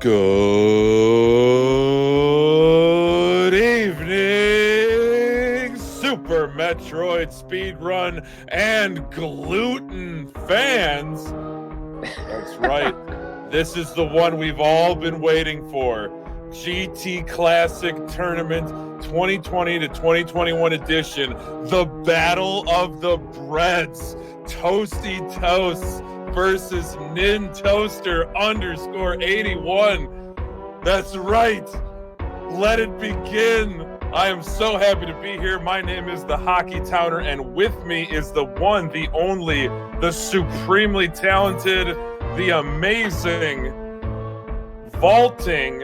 Good evening, Super Metroid Speedrun and gluten fans. That's right. This is the one we've all been waiting for. GT Classic Tournament 2020 to 2021 edition. The Battle of the Breads. Toasty Toast versus Nintoaster _81. That's right. Let it begin. I am so happy to be here. My name is the Hockey Towner, and with me is the one, the only, the supremely talented, the amazing, vaulting,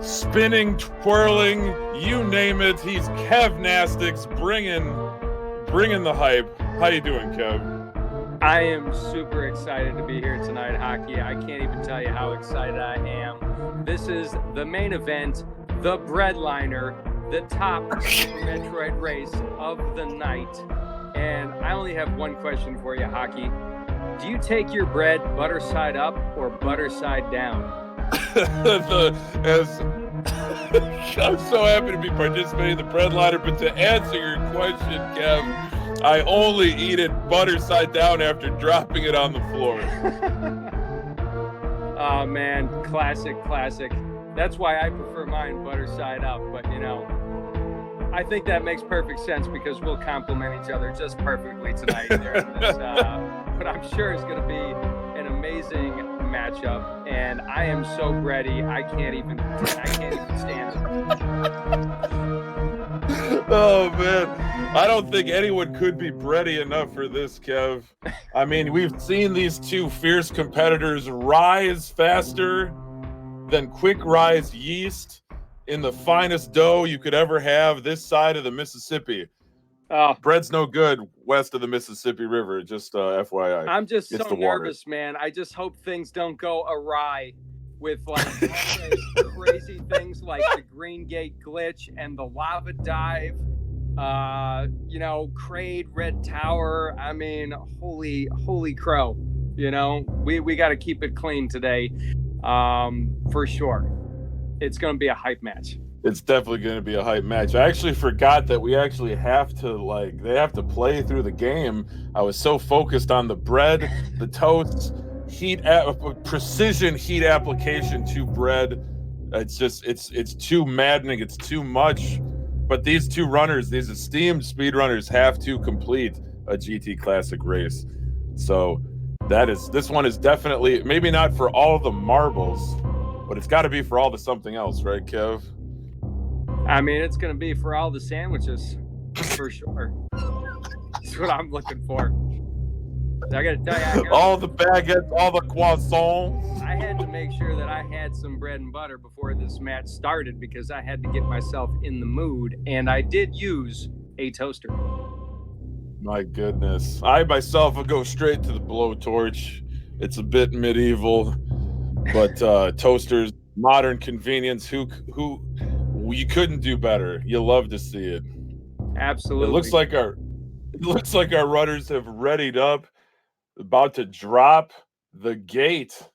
spinning, twirling, you name it. He's Kev Nastics, bringing the hype. How you doing, Kev? I am super excited to be here tonight, Hockey. I can't even tell you how excited I am. This is the main event, the breadliner, the top Super Metroid race of the night. And I only have one question for you, Hockey. Do you take your bread butter side up or butter side down? I'm so happy to be participating in the breadliner, but to answer your question, Kev, I only eat it butter side down after dropping it on the floor. Oh man, classic. That's why I prefer mine butter side up, but you know, I think that makes perfect sense because we'll complement each other just perfectly tonight. But I'm sure it's going to be an amazing matchup, and I am so bready. I can't even stand it. Oh man, I don't think anyone could be bready enough for this, Kev. I mean, we've seen these two fierce competitors rise faster than quick rise yeast in the finest dough you could ever have this side of the Mississippi. Oh, bread's no good west of the Mississippi River, just FYI. I'm just It's so the water. nervous, man. I just hope things don't go awry with like crazy things like the Green Gate glitch and the lava dive, Kraid Red Tower. I mean, holy crow. You know, we got to keep it clean today, for sure. It's going to be a hype match. It's definitely going to be a hype match. I actually forgot that we actually have to, they have to play through the game. I was so focused on the bread, the toast, precision heat application to bread. It's just, it's too maddening. It's too much. But these two runners, these esteemed speedrunners, have to complete a GT Classic race. So this one is definitely, maybe not for all the marbles, but it's got to be for all the something else, right, Kev? I mean, it's going to be for all the sandwiches, for sure. That's what I'm looking for. I got to tell you, all the baguettes, all the croissants. I had to make sure that I had some bread and butter before this match started because I had to get myself in the mood, and I did use a toaster. My goodness. I myself would go straight to the blowtorch. It's a bit medieval, but toasters, modern convenience, who you couldn't do better. You love to see it. Absolutely. It looks like our runners have readied up, about to drop the gate.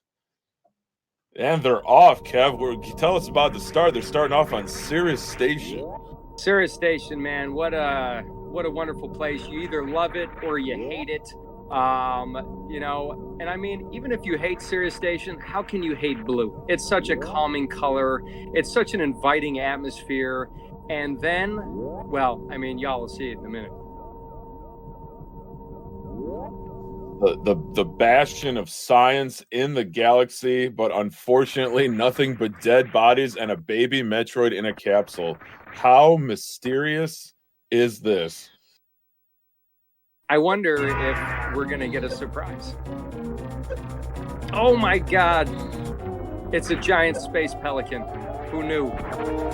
And they're off, Kev. Tell us about the start. They're starting off on Cirrus Station. Cirrus Station, man. What a wonderful place. You either love it or you hate it. And I mean, even if you hate Cirrus Station, how can you hate blue? It's such a calming color. It's such an inviting atmosphere. And then, well, I mean, y'all will see it in a minute. The bastion of science in the galaxy, but unfortunately nothing but dead bodies and a baby Metroid in a capsule. How mysterious is this? I wonder if we're going to get a surprise. Oh my God. It's a giant space pelican. Who knew?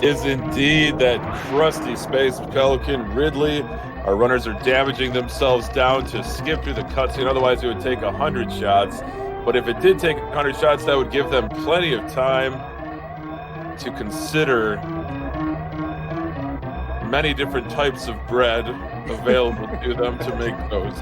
Is indeed that crusty space pelican, Ridley. Our runners are damaging themselves down to skip through the cutscene. Otherwise, it would take 100 shots. But if it did take 100 shots, that would give them plenty of time to consider many different types of bread available to them to make those.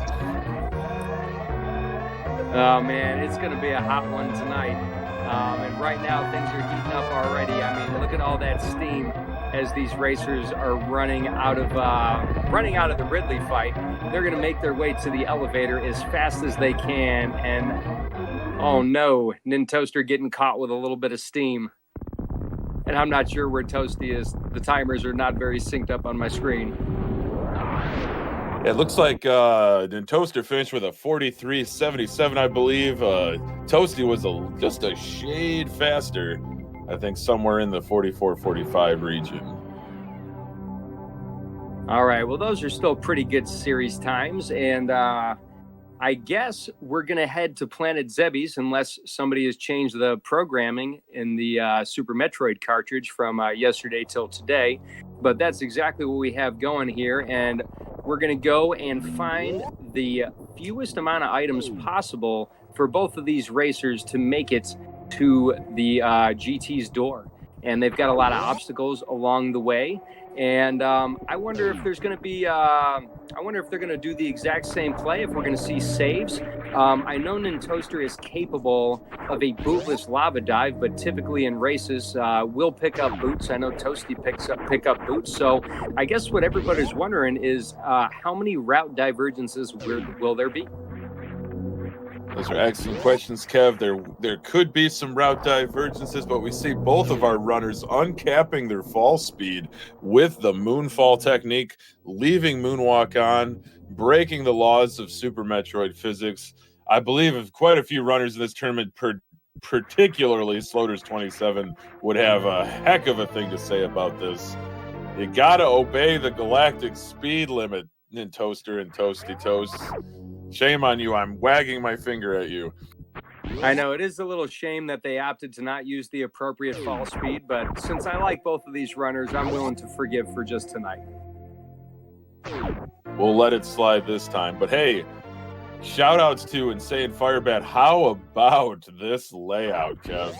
Oh man, it's gonna be a hot one tonight. And right now things are heating up already. I mean, look at all that steam as these racers are running out of the Ridley fight. They're going to make their way to the elevator as fast as they can. And oh no, Nintoaster getting caught with a little bit of steam. And I'm not sure where Toasty is. The timers are not very synced up on my screen. It looks like Nintoaster finished with a 43.77, I believe. Toasty was just a shade faster. I think somewhere in the 44-45 region. All right. Well, those are still pretty good series times. And I guess we're going to head to Planet Zebby's unless somebody has changed the programming in the Super Metroid cartridge from yesterday till today. But that's exactly what we have going here. And we're going to go and find the fewest amount of items possible for both of these racers to make it to the GT's door. And they've got a lot of obstacles along the way. And I wonder if there's going to be, I wonder if they're going to do the exact same play, if we're going to see saves. I know Nintoaster is capable of a bootless lava dive, but typically in races, we'll pick up boots. I know Toasty pick up boots. So I guess what everybody's wondering is how many route divergences will there be? Those are excellent questions, Kev. There could be some route divergences, but we see both of our runners uncapping their fall speed with the moonfall technique, leaving moonwalk on, breaking the laws of Super Metroid physics. I believe quite a few runners in this tournament, particularly Sloters 27, would have a heck of a thing to say about this. You gotta obey the galactic speed limit, Nintoaster and Toasty Toast. Shame on you. I'm wagging my finger at you. I know it is a little shame that they opted to not use the appropriate fall speed, but since I like both of these runners, I'm willing to forgive for just tonight. We'll let it slide this time. But hey, shout outs to Insane Firebat. How about this layout, Kev?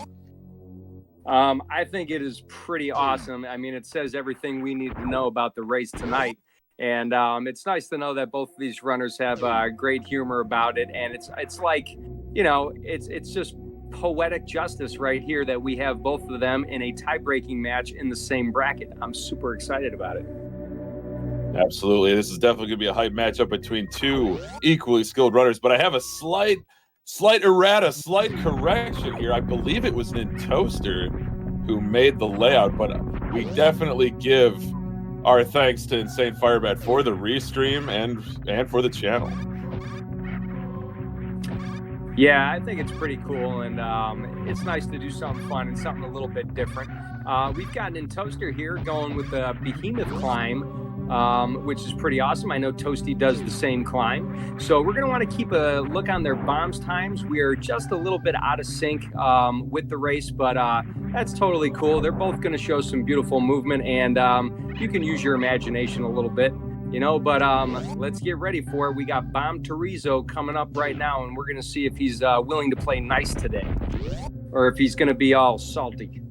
I think it is pretty awesome. I mean, it says everything we need to know about the race tonight. And it's nice to know that both of these runners have great humor about it. And it's like, you know, it's just poetic justice right here that we have both of them in a tie-breaking match in the same bracket. I'm super excited about it. Absolutely. This is definitely going to be a hype matchup between two equally skilled runners. But I have a slight errata, slight correction here. I believe it was Nintoaster who made the layout, but we definitely give our thanks to Insane Firebat for the restream and for the channel. Yeah, I think it's pretty cool, and it's nice to do something fun and something a little bit different. We've got Nintoaster here going with the Behemoth climb, which is pretty awesome. I know Toasty does the same climb. So we're going to want to keep a look on their bombs times. We are just a little bit out of sync with the race, but that's totally cool. They're both going to show some beautiful movement, and you can use your imagination a little bit, you know, but let's get ready for it. We got Bomb Torizo coming up right now, and we're going to see if he's willing to play nice today or if he's going to be all salty.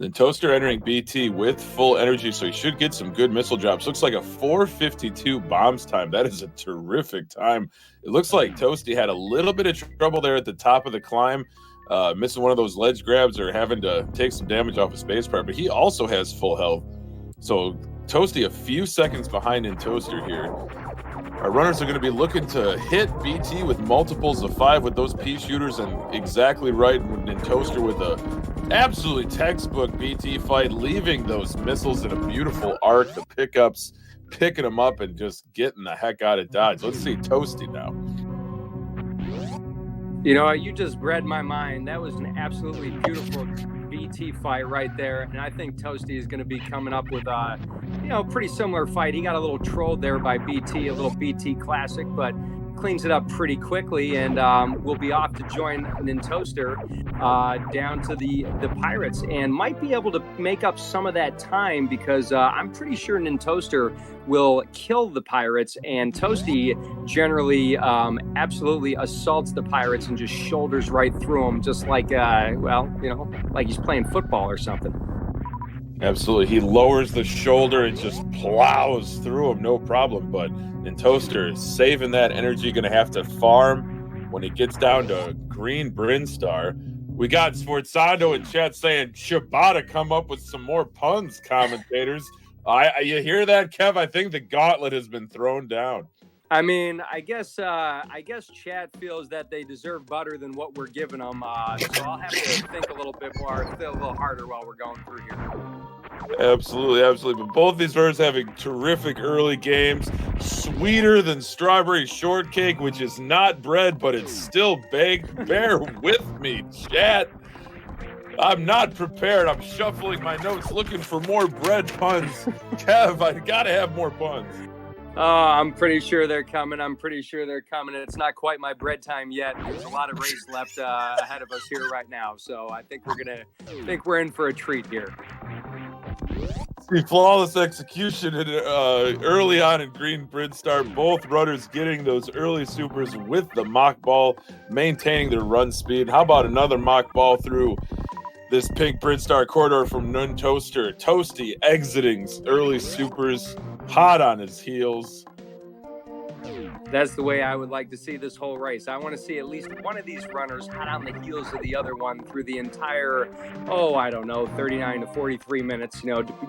Nintoaster entering BT with full energy, so he should get some good missile drops. Looks like a 4:52 bombs time. That is a terrific time. It looks like Toasty had a little bit of trouble there at the top of the climb, missing one of those ledge grabs or having to take some damage off a space part, but he also has full health. So Toasty a few seconds behind Nintoaster here. Our runners are going to be looking to hit BT with multiples of 5 with those P shooters, and exactly right, Nintoaster with a absolutely textbook BT fight, leaving those missiles in a beautiful arc, the pickups, picking them up and just getting the heck out of Dodge. Let's see Toasty now. You know, you just read my mind. That was an absolutely beautiful BT fight right there. And I think Toasty is going to be coming up with a, you know, pretty similar fight. He got a little trolled there by BT, a little BT classic, but cleans it up pretty quickly, and we'll be off to join Nintoaster down to the Pirates, and might be able to make up some of that time because I'm pretty sure Nintoaster will kill the Pirates, and Toasty generally absolutely assaults the Pirates and just shoulders right through them, just like, well, you know, like he's playing football or something. Absolutely. He lowers the shoulder and just plows through him, no problem. But Nintoaster saving that energy, going to have to farm when it gets down to Green Brinstar. We got Sforzando in chat saying Shibata come up with some more puns, commentators. You hear that, Kev? I think the gauntlet has been thrown down. I mean, I guess Chad feels that they deserve better than what we're giving them. So I'll have to think a little bit more, think a little harder while we're going through here. Absolutely. But both these runners having terrific early games. Sweeter than strawberry shortcake, which is not bread, but it's still baked. Bear with me, chat. I'm not prepared. I'm shuffling my notes, looking for more bread puns. Kev, I gotta have more puns. I'm pretty sure they're coming. It's not quite my bread time yet. There's a lot of race left ahead of us here right now. So I think we're in for a treat here. The flawless execution early on in Green Brinstar. Both runners getting those early supers with the mock ball, maintaining their run speed. How about another mock ball through this pink Brinstar corridor from Nintoaster? Toasty exiting early supers, hot on his heels. That's the way I would like to see this whole race. I want to see at least one of these runners hot on the heels of the other one through the entire, 39 to 43 minutes,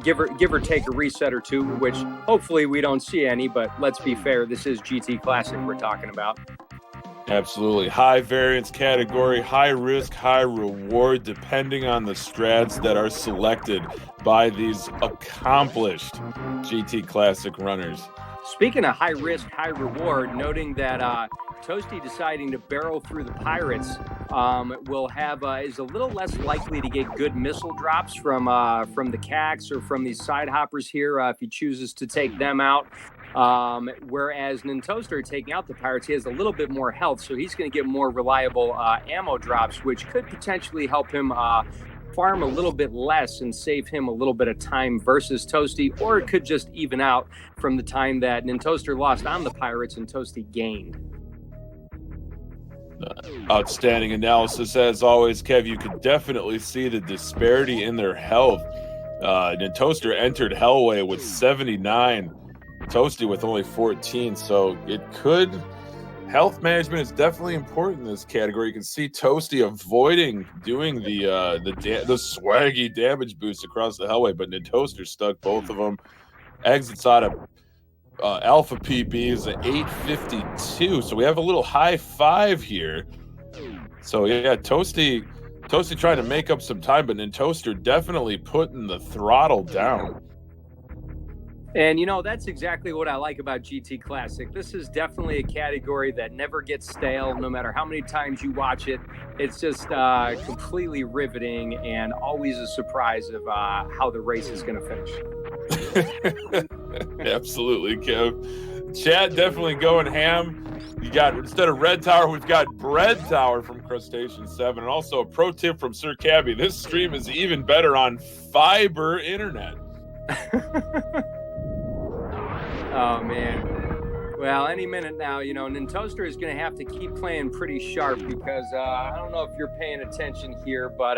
give or take a reset or two, which hopefully we don't see any, but let's be fair, this is GT Classic we're talking about. Absolutely. High variance category, high risk, high reward, depending on the strats that are selected by these accomplished GT Classic runners. Speaking of high risk, high reward, noting that Toasty deciding to barrel through the Pirates is a little less likely to get good missile drops from the CACs or from these side hoppers here if he chooses to take them out. Whereas Nintoaster taking out the Pirates, he has a little bit more health, so he's going to get more reliable ammo drops, which could potentially help him farm a little bit less and save him a little bit of time versus Toasty, or it could just even out from the time that Nintoaster lost on the Pirates and Toasty gained. Outstanding analysis as always, Kev. You could definitely see the disparity in their health. Nintoaster entered Hellway with 79, Toasty with only 14, so health management is definitely important in this category. You can see Toasty avoiding doing the swaggy damage boost across the Hellway, but Nintoaster stuck both of them. Exits out of Alpha PB is at 852, so we have a little high five here. So yeah, Toasty trying to make up some time, but Nintoaster definitely putting the throttle down. And, that's exactly what I like about GT Classic. This is definitely a category that never gets stale, no matter how many times you watch it. It's just completely riveting and always a surprise of how the race is going to finish. Absolutely, Kev. Chat definitely going ham. You got, instead of Red Tower, we've got Bread Tower from Crustacean 7. And also a pro tip from Sir Cabby. This stream is even better on fiber internet. Oh, man. Well, any minute now, Nintoaster is going to have to keep playing pretty sharp because I don't know if you're paying attention here, but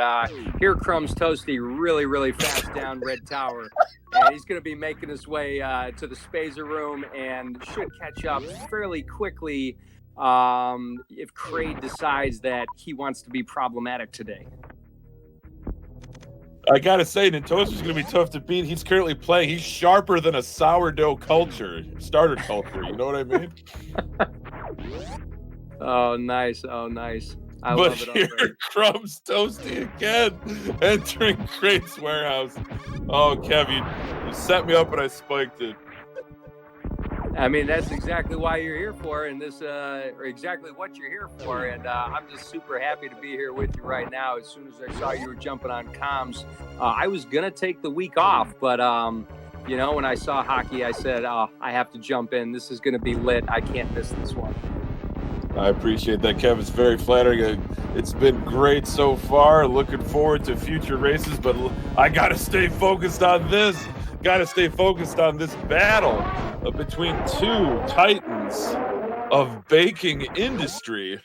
here comes Toasty really, really fast down Red Tower. And he's going to be making his way to the Spazer room and should catch up fairly quickly if Kraid decides that he wants to be problematic today. I gotta say, Nintoaster's gonna be tough to beat. He's currently playing. He's sharper than a sourdough starter culture. You know what I mean? Oh, nice. I but love it. Here comes Toasty again, entering Kraid's warehouse. Oh, Kev, you set me up and I spiked it. I mean, that's exactly why you're here for, and or exactly what you're here for. And I'm just super happy to be here with you right now. As soon as I saw you were jumping on comms, I was going to take the week off. But, when I saw hockey, I said, I have to jump in. This is going to be lit. I can't miss this one. I appreciate that, Kev. It's very flattering. It's been great so far. Looking forward to future races, but I got to stay focused on this. Got to stay focused on this battle between two titans of baking industry.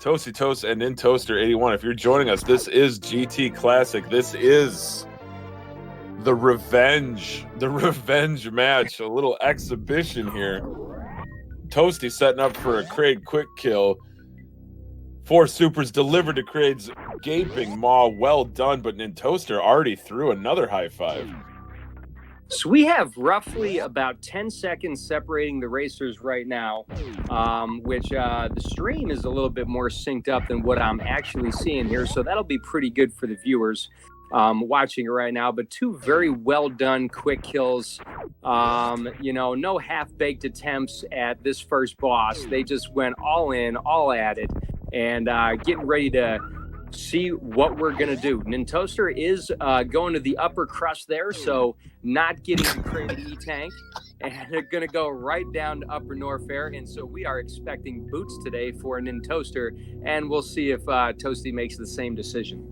Toasty Toast and Nintoaster 81. If you're joining us, this is GT Classic. This is the revenge match, a little exhibition here. Toasty setting up for a Kraid quick kill. 4 supers delivered to Craig's gaping maw. Well done, but Nintoaster already threw another high five. So we have roughly about 10 seconds separating the racers right now, which the stream is a little bit more synced up than what I'm actually seeing here. So that'll be pretty good for the viewers watching it right now. But 2 very well done quick kills. No half-baked attempts at this first boss. They just went all in, all at it, and getting ready to see what we're going to do. Nintoaster is going to the upper crust there, so not getting the crazy E-tank, and they're going to go right down to Upper Norfair, and so we are expecting boots today for Nintoaster, and we'll see if Toasty makes the same decision.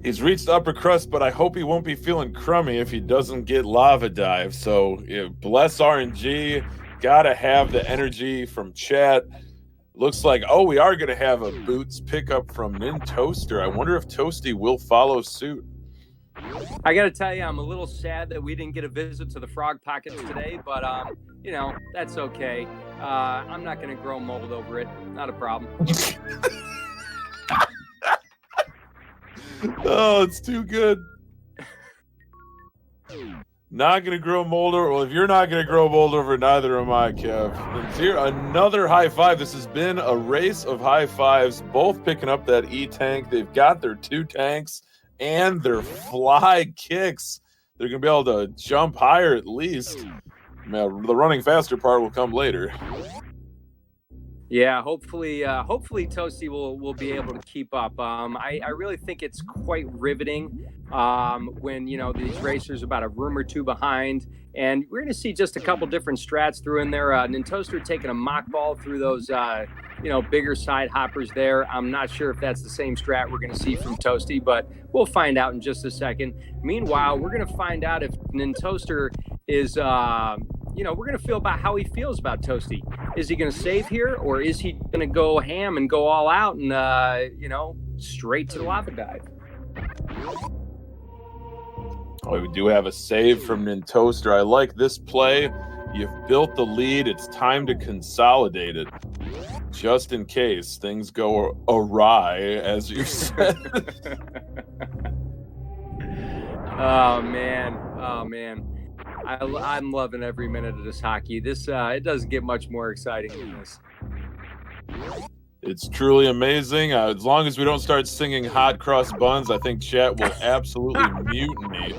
He's reached upper crust, but I hope he won't be feeling crummy if he doesn't get lava dive. So bless RNG, gotta have the energy from chat. Looks like, we are going to have a boots pickup from Nintoaster. I wonder if Toasty will follow suit. I got to tell you, I'm a little sad that we didn't get a visit to the Frog Pockets today, but, that's okay. I'm not going to grow mold over it. Not a problem. Oh, it's too good. Not going to grow mold over. Well, if you're not going to grow mold over, neither am I, Kev. And here, another high five. This has been a race of high fives, both picking up that E-tank. They've got their 2 tanks and their fly kicks. They're going to be able to jump higher at least. Man, the running faster part will come later. Yeah, hopefully Toasty will be able to keep up. I really think it's quite riveting when these racers are about a room or 2 behind, and we're going to see just a couple different strats through in there. Nintoaster taking a mock ball through those bigger side hoppers there. I'm not sure if that's the same strat we're going to see from Toasty, but we'll find out in just a second. Meanwhile, we're going to find out if Nintoaster is we're going to feel about how he feels about Toasty. Is he going to save here, or is he going to go ham and go all out and, straight to the lava dive? We do have a save from Nintoaster. I like this play. You've built the lead. It's time to consolidate it. Just in case things go awry, as you said. Oh, man. I'm loving every minute of this hockey. This it doesn't get much more exciting than this. It's truly amazing. As long as we don't start singing hot cross buns, I think chat will absolutely mutiny.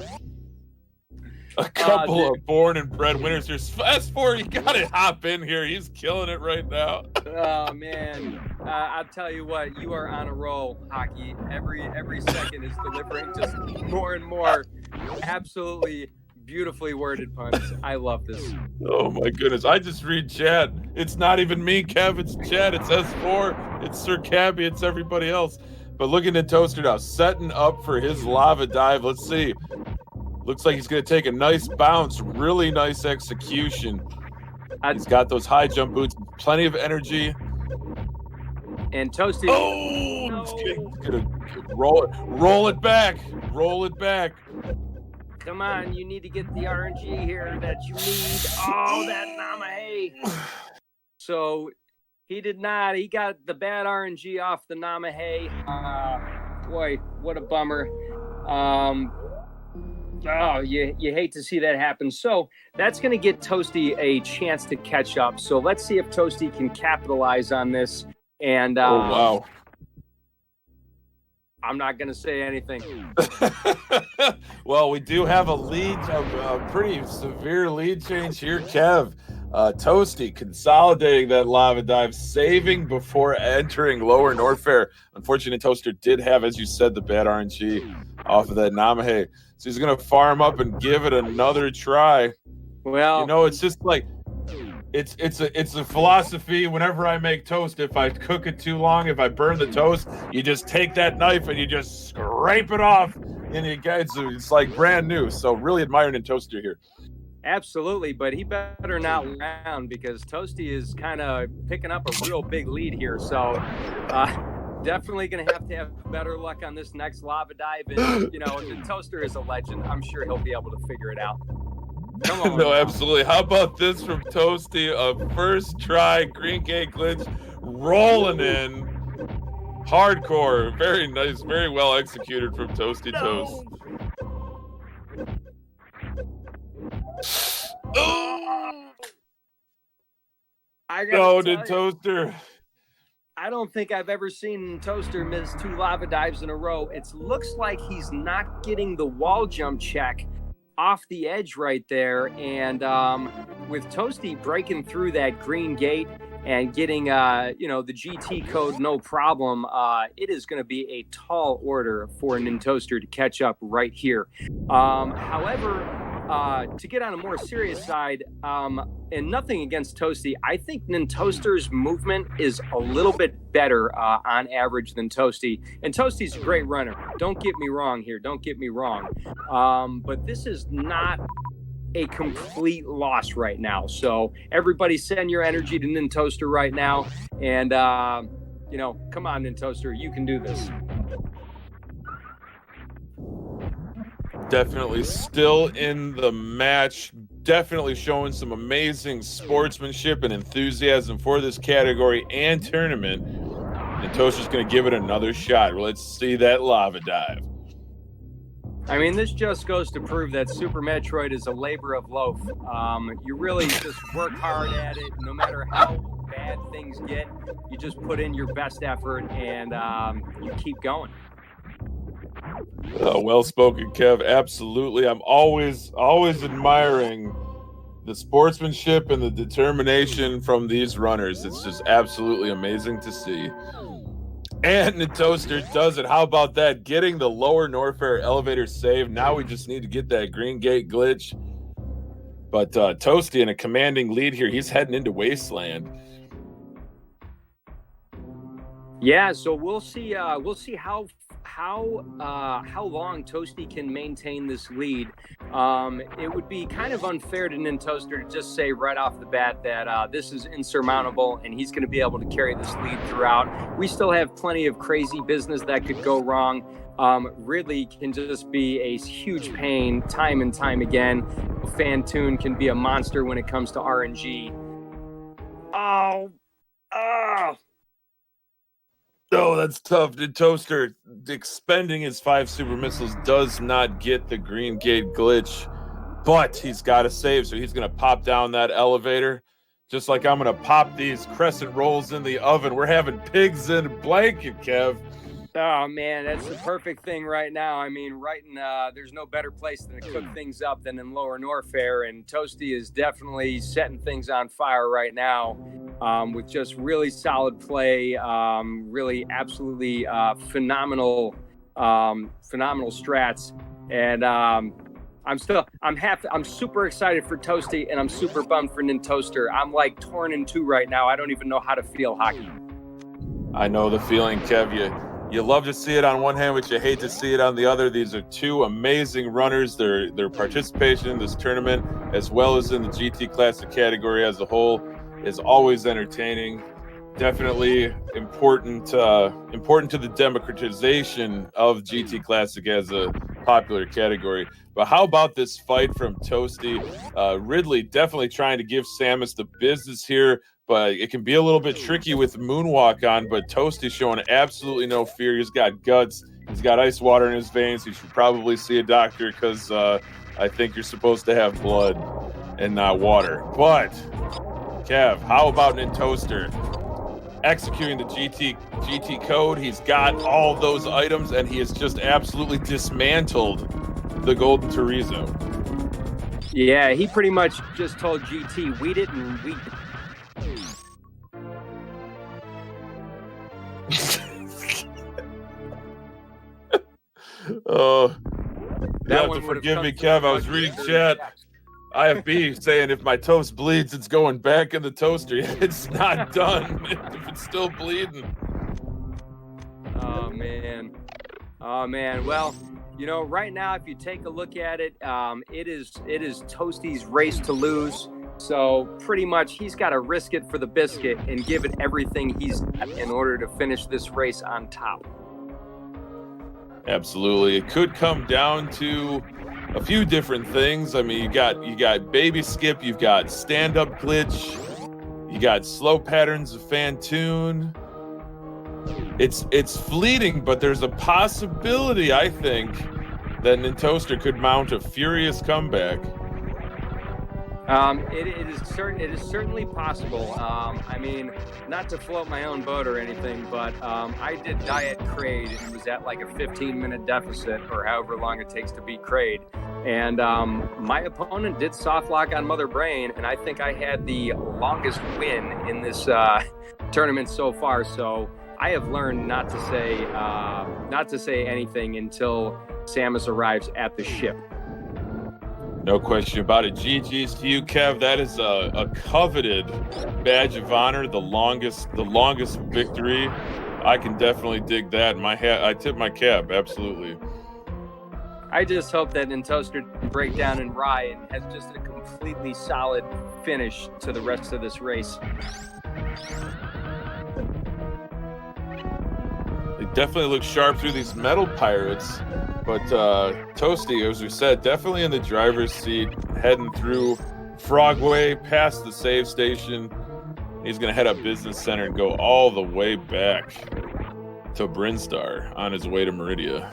A couple of born and bred winners here. S4, you gotta hop in here. He's killing it right now. Oh man, I'll tell you what, you are on a roll, hockey. Every second is delivering just more and more absolutely beautifully worded puns. I love this. Oh my goodness. I just read chat. It's not even me, Kev. It's chat. It's S4. It's Sir Cabby. It's everybody else. But looking at Toaster now, setting up for his lava dive. Let's see. Looks like he's going to take a nice bounce. Really nice execution. He's got those high jump boots. Plenty of energy. And Toasty. Oh! No. He's going to roll it back. Roll it back. Come on, you need to get the RNG here that you need. Oh, that Namahe. So he did not. He got the bad RNG off the Namahe. Boy, what a bummer. You hate to see that happen. So that's going to get Toasty a chance to catch up. So let's see if Toasty can capitalize on this. And oh, wow. I'm not going to say anything. Well, we do have a pretty severe lead change here, Kev. Toasty consolidating that lava dive, saving before entering lower Norfair. Unfortunately, Toaster did have, as you said, the bad RNG off of that Namahe. So he's going to farm up and give it another try. Well, it's just like, it's a philosophy. Whenever I make toast, if I cook it too long, if I burn the toast, you just take that knife and you just scrape it off, and it's like brand new. So really admiring Nintoaster here. Absolutely, but he better not round because Toasty is kind of picking up a real big lead here. So definitely going to have better luck on this next lava dive. And, Nintoaster is a legend. I'm sure he'll be able to figure it out. Come on. No, absolutely. How about this from Toasty? A first try green cake glitch rolling in. Hardcore. Very nice. Very well executed from Toasty Toast. No, Nintoaster. I don't think I've ever seen Toaster miss 2 lava dives in a row. It looks like he's not getting the wall jump check off the edge right there. And with Toasty breaking through that green gate and getting, the GT code, no problem, it is going to be a tall order for Nintoaster to catch up right here. However, to get on a more serious side, and nothing against Toasty, I think Nintoaster's movement is a little bit better on average than Toasty. And Toasty's a great runner. Don't get me wrong here. Don't get me wrong. But this is not a complete loss right now. So everybody send your energy to Nintoaster right now. And, come on, Nintoaster, you can do this. Definitely still in the match, definitely showing some amazing sportsmanship and enthusiasm for this category and tournament. And Toaster's going to give it another shot. Let's see that lava dive. I mean, this just goes to prove that Super Metroid is a labor of love. You really just work hard at it, no matter how bad things get. You just put in your best effort and you keep going. Well spoken, Kev. Absolutely. I'm always admiring the sportsmanship and the determination from these runners. It's just absolutely amazing to see. And Nintoaster does it. How about that? Getting the lower Norfair elevator save. Now we just need to get that green gate glitch. But Toasty in a commanding lead here. He's heading into Wasteland. Yeah, so we'll see how long Toasty can maintain this lead. It would be kind of unfair to Nintoaster to just say right off the bat that this is insurmountable and he's going to be able to carry this lead throughout. We still have plenty of crazy business that could go wrong. Ridley can just be a huge pain time and time again. Fantoon can be a monster when it comes to RNG. Oh, that's tough. Nintoaster expending his 5 super missiles does not get the green gate glitch, but he's got to save, so he's going to pop down that elevator, just like I'm going to pop these crescent rolls in the oven. We're having pigs in a blanket, Kev. Oh, man, that's the perfect thing right now. I mean, there's no better place to cook things up than in Lower Norfair, and Toasty is definitely setting things on fire right now with just really solid play, really absolutely phenomenal strats. And I'm super excited for Toasty, and I'm super bummed for Nintoaster. I'm like torn in two right now. I don't even know how to feel hockey. I know the feeling, Kev. You love to see it on one hand, but you hate to see it on the other. These are two amazing runners. Their participation in this tournament, as well as in the GT Classic category as a whole, is always entertaining. Definitely important to the democratization of GT Classic as a popular category. But how about this fight from Toasty? Ridley definitely trying to give Samus the business here, but it can be a little bit tricky with Moonwalk on. But Toasty showing absolutely no fear. He's got guts. He's got ice water in his veins. He should probably see a doctor because I think you're supposed to have blood and not water. But Kev, how about Nintoaster executing the GT code? He's got all those items, and he has just absolutely dismantled the Golden Chorizo. Yeah, he pretty much just told GT, we didn't. Oh, you have to forgive me, Kev. I was reading chat. IFB saying if my toast bleeds, it's going back in the toaster. It's not done if it's still bleeding. Oh man. Well, right now, if you take a look at it, it is Toasty's race to lose. So pretty much he's got to risk it for the biscuit and give it everything he's got in order to finish this race on top. Absolutely. It could come down to a few different things. I mean, you got baby skip, you've got stand-up glitch, You got slow patterns of Fantoon. It's fleeting, but there's a possibility, I think, that Nintoaster could mount a furious comeback. It is certainly possible. I mean, not to float my own boat or anything, but I did Diet Crade. It was at like a 15-minute deficit, or however long it takes to beat Crade. And my opponent did soft lock on Mother Brain, and I think I had the longest win in this tournament so far. So I have learned not to say anything until Samus arrives at the ship. No question about it. GG's to you, Kev. That is a coveted badge of honor, the longest victory. I can definitely dig that. I tip my cap, absolutely. I just hope that Nintoaster can break down in Rye and has just a completely solid finish to the rest of this race. They definitely look sharp through these metal pirates. But Toasty, as we said, definitely in the driver's seat, heading through Frogway, past the save station. He's going to head up Business Center and go all the way back to Brinstar on his way to Meridia.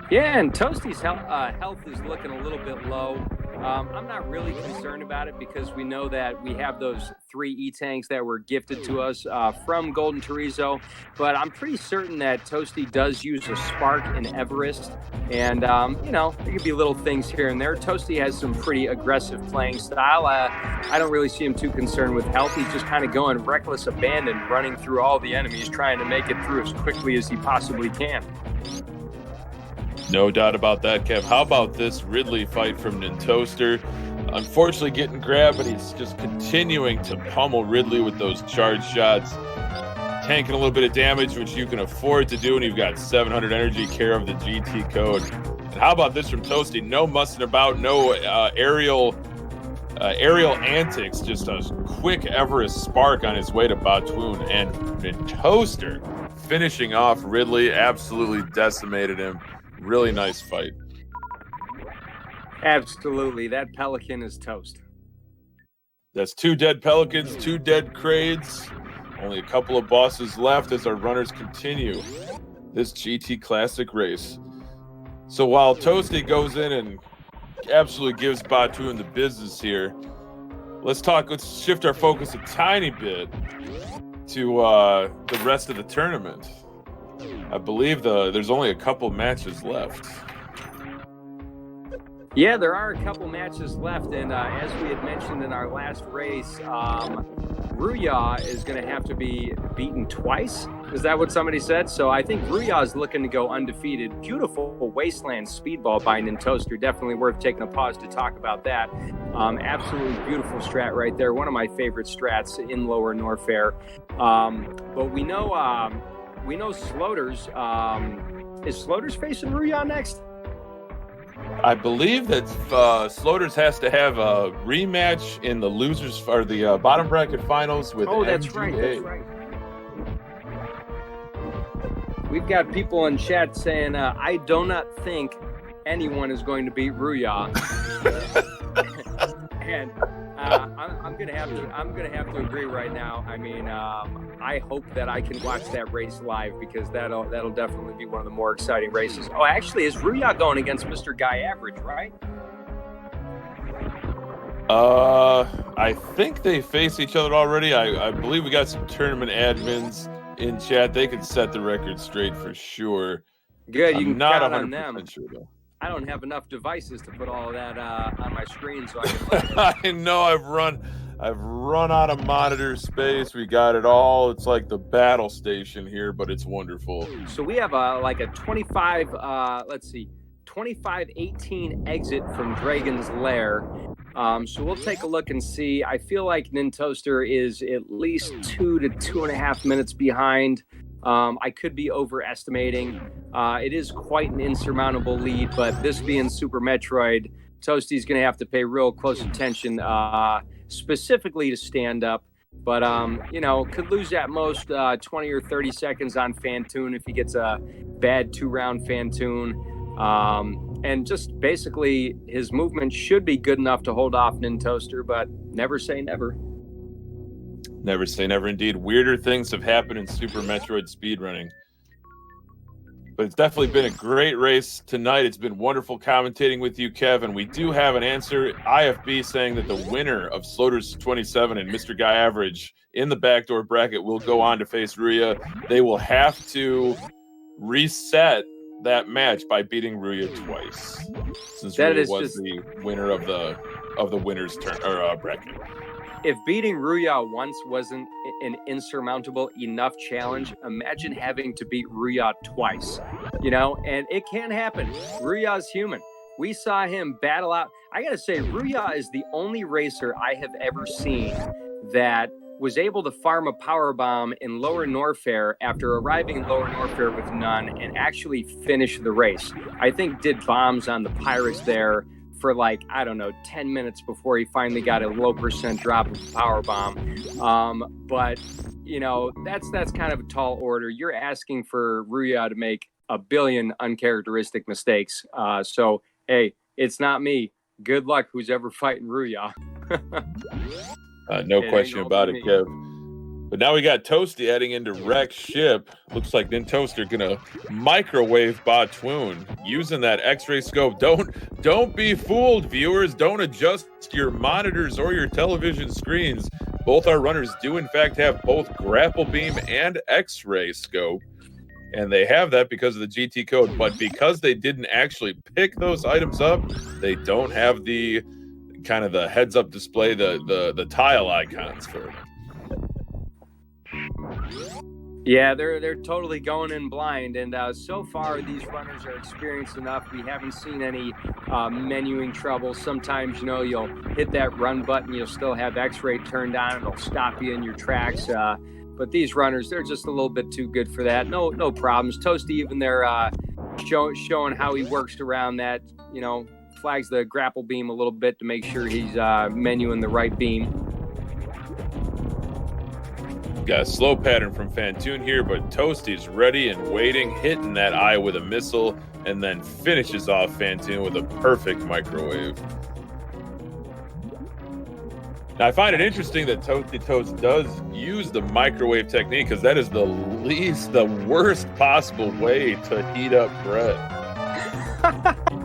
Yeah, and Toasty's health is looking a little bit low. I'm not really concerned about it because we know that we have those 3 E-Tanks that were gifted to us from Golden Chorizo, but I'm pretty certain that Toasty does use a Spark in Everest, and, there could be little things here and there. Toasty has some pretty aggressive playing style. I don't really see him too concerned with health. He's just kind of going reckless abandon, running through all the enemies, trying to make it through as quickly as he possibly can. No doubt about that, Kev. How about this Ridley fight from Nintoaster? Unfortunately getting grabbed, but he's just continuing to pummel Ridley with those charge shots. Tanking a little bit of damage, which you can afford to do, and you've got 700 energy, care of the GT code. And how about this from Toasty? No mussing about, no aerial antics, just a quick Everest Spark on his way to Batoon. And Nintoaster finishing off Ridley, absolutely decimated him. Really nice fight. Absolutely. That Pelican is toast. That's 2 dead Pelicans, 2 dead Crades. Only a couple of bosses left as our runners continue this GT Classic race. So while Toasty goes in and absolutely gives Batoon the business here, let's shift our focus a tiny bit to the rest of the tournament. I believe there's only a couple matches left. Yeah, there are a couple matches left, and as we had mentioned in our last race, Ruya is going to have to be beaten twice. Is that what somebody said? So I think Ruya is looking to go undefeated. Beautiful Wasteland Speedball by Nintoaster. Definitely worth taking a pause to talk about that. Absolutely beautiful strat right there. One of my favorite strats in Lower Norfair. But we know Sloters. Is Sloters facing Ruya next? I believe that Sloters has to have a rematch in the losers or the bottom bracket finals with Oh, that's NGA. right. That's right. We've got people in chat saying, "I do not think anyone is going to beat Ruya," and I'm gonna have to agree right now. I mean, I hope that I can watch that race live because that'll definitely be one of the more exciting races. Oh, actually, is Ruya going against Mr. Guy Average, right? I think they face each other already. I believe we got some tournament admins in chat. They can set the record straight for sure. Good, you can not count on them. Sure, though. I don't have enough devices to put all of that on my screen, so I can look at it. I know I've run out of monitor space. We got it all. It's like the battle station here, but it's wonderful. So we have a 25-18 exit from Dragon's Lair. So we'll take a look and see. I feel like Nintoaster is at least 2 to 2.5 minutes behind. I could be overestimating. It is quite an insurmountable lead, but this being Super Metroid, Toasty's going to have to pay real close attention, specifically to stand up. But, could lose at most 20 or 30 seconds on Fantoon if he gets a bad 2-round Fantoon. And just basically his movement should be good enough to hold off Nintoaster, but never say never. Never say never indeed. Weirder things have happened in Super Metroid speedrunning. But it's definitely been a great race tonight. It's been wonderful commentating with you, Kevin. We do have an answer. IFB saying that the winner of Sloters 27 and Mr. Guy Average in the backdoor bracket will go on to face Ruya. They will have to reset that match by beating Ruya twice, since Ruya was the winner of the winner's turn or bracket. If beating Ruya once wasn't an insurmountable enough challenge, imagine having to beat Ruya twice, and it can happen. Ruya's human. We saw him battle out. I got to say, Ruya is the only racer I have ever seen that was able to farm a power bomb in Lower Norfair after arriving in Lower Norfair with none and actually finish the race. I think did bombs on the Pirates there for 10 minutes before he finally got a low percent drop of the power bomb. But that's kind of a tall order. You're asking for Ruya to make a billion uncharacteristic mistakes. So, hey, it's not me. Good luck who's ever fighting Ruya. No question about it, Kev. But now we got Toasty heading into Wreck Ship. Looks like Nintoaster gonna microwave Batwoon using that X-ray scope. Don't be fooled, viewers. Don't adjust your monitors or your television screens. Both our runners do in fact have both grapple beam and X-ray scope. And they have that because of the GT code. But because they didn't actually pick those items up, they don't have the kind of the heads-up display, the tile icons for them. Yeah, they're totally going in blind, and so far these runners are experienced enough. We haven't seen any menuing trouble. Sometimes you'll hit that run button, you'll still have X-ray turned on, it'll stop you in your tracks. But these runners, they're just a little bit too good for that. No problems. Toasty even there showing how he works around that. Flags the grapple beam a little bit to make sure he's menuing the right beam. Got a slow pattern from Fantoon here, but Toasty's ready and waiting, hitting that eye with a missile, and then finishes off Fantoon with a perfect microwave. Now, I find it interesting that Toasty Toast does use the microwave technique because that is the worst possible way to heat up bread.